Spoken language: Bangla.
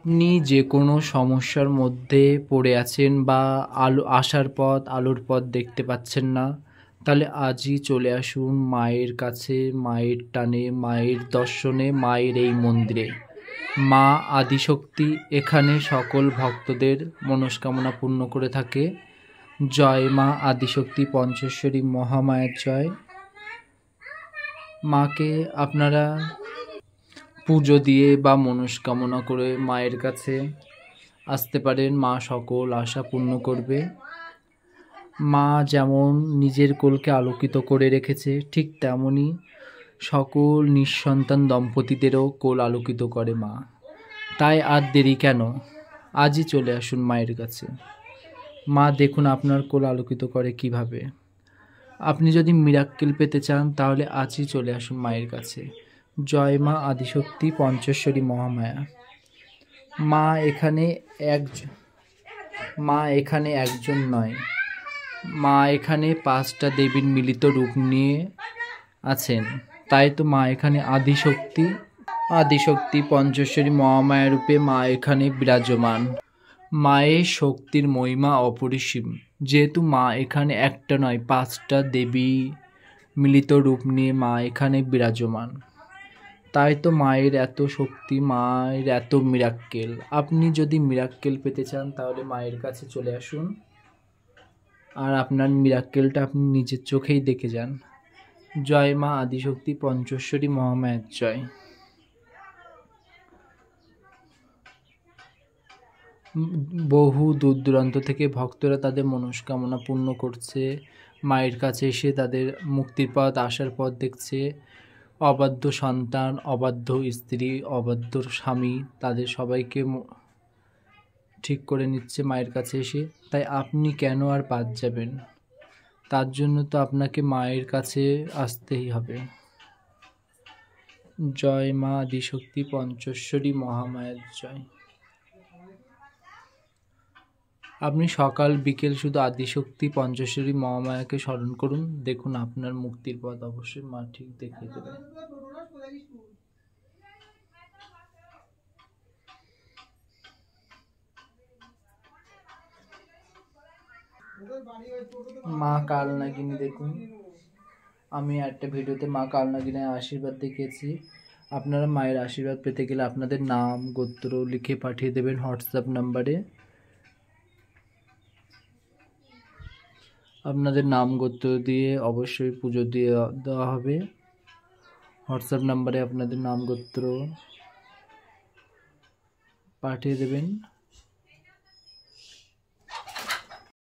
আপনি যে কোনো সমস্যার মধ্যে পড়ে আছেন বা আসার পথ আলোর পথ দেখতে পাচ্ছেন না, তাহলে আজই চলে আসুন মায়ের কাছে, মায়ের টানে, মায়ের দর্শনে, মায়ের এই মন্দিরে। মা আদিশক্তি এখানে সকল ভক্তদের মনস্কামনা পূর্ণ করে থাকে। জয় মা আদিশক্তি পঞ্চেশ্বরী মহামায়ার জয়। মাকে আপনারা পুজো দিয়ে বা মনস্কামনা করে মায়ের কাছে আসতে পারেন। মা সকল আশা পূর্ণ করবে। মা যেমন নিজের কোলকে আলোকিত করে রেখেছে, ঠিক তেমনই সকল নিঃসন্তান দম্পতিদেরও কোল আলোকিত করে মা। তাই আর দেরি কেন, আজই চলে আসুন মায়ের কাছে। মা দেখুন আপনার কোল আলোকিত করে কিভাবে। আপনি যদি মিরাক্কেল পেতে চান তাহলে আজই চলে আসুন মায়ের কাছে। জয় মা আদিশক্তি পঞ্চেশ্বরী মহামায়া। মা এখানে একজন নয়, মা এখানে 5টা দেবীর মিলিত রূপ নিয়ে আছেন। তাই তো মা এখানে আদিশক্তি পঞ্চেশ্বরী মহামায়া রূপে মা এখানে বিরাজমান। মায়ের শক্তির মহিমা অপরিসীম। যেহেতু মা এখানে একটা নয় 5টা দেবী মিলিত রূপ নিয়ে মা এখানে বিরাজমান, তাই তো মায়ের এত শক্তি, মায়ের এত মিরাক্কেল। আপনি যদি মিরাক্কেল পেতে চান তাহলে মায়ের কাছে চলে আসুন, আর আপনার মিরাক্কেলটা আপনি নিজের চোখেই দেখে যান। জয় মা আদিশক্তি পঞ্চেশ্বরী মহামায়ার জয়। বহু দূর দূরান্ত থেকে ভক্তরা তাদের মনস্কামনা পূর্ণ করছে, মায়ের কাছে এসে তাদের মুক্তির পথ, আসার পথ দেখছে। অবাধ্য সন্তান, অবাধ্য স্ত্রী, অবাধ্য স্বামী, তাদের সবাইকে ঠিক করে নিচ্ছে মায়ের কাছে এসে। তাই আপনি কেন আর বাদ যাবেন? তার জন্য তো আপনাকে মায়ের কাছে আসতেই হবে। জয় মা আদিশক্তি পঞ্চেশ্বরী মহামায়ার জয়। আপনি সকাল বিকেল শুধু আদিশক্তি পঞ্চেশ্বরী মহামায়াকে স্মরণ করুন, দেখুন আপনার মুক্তির পথ অবশ্যই মা ঠিক দেখিয়ে দেবে। মা কালনাগিনী দেখুন, আমি একটা ভিডিওতে মা কালনাগিনীর আশীর্বাদ দেখিয়েছি। আপনারা মায়ের আশীর্বাদ পেতে গেলে আপনাদের নাম গোত্র লিখে পাঠিয়ে দেবেন হোয়াটসঅ্যাপ নাম্বারে। আপনাদের নাম গোত্র দিয়ে অবশ্যই পুজো দিয়ে দেওয়া হবে। হোয়াটসঅ্যাপ নাম্বারে আপনাদের নাম গোত্র পাঠিয়ে দেবেন।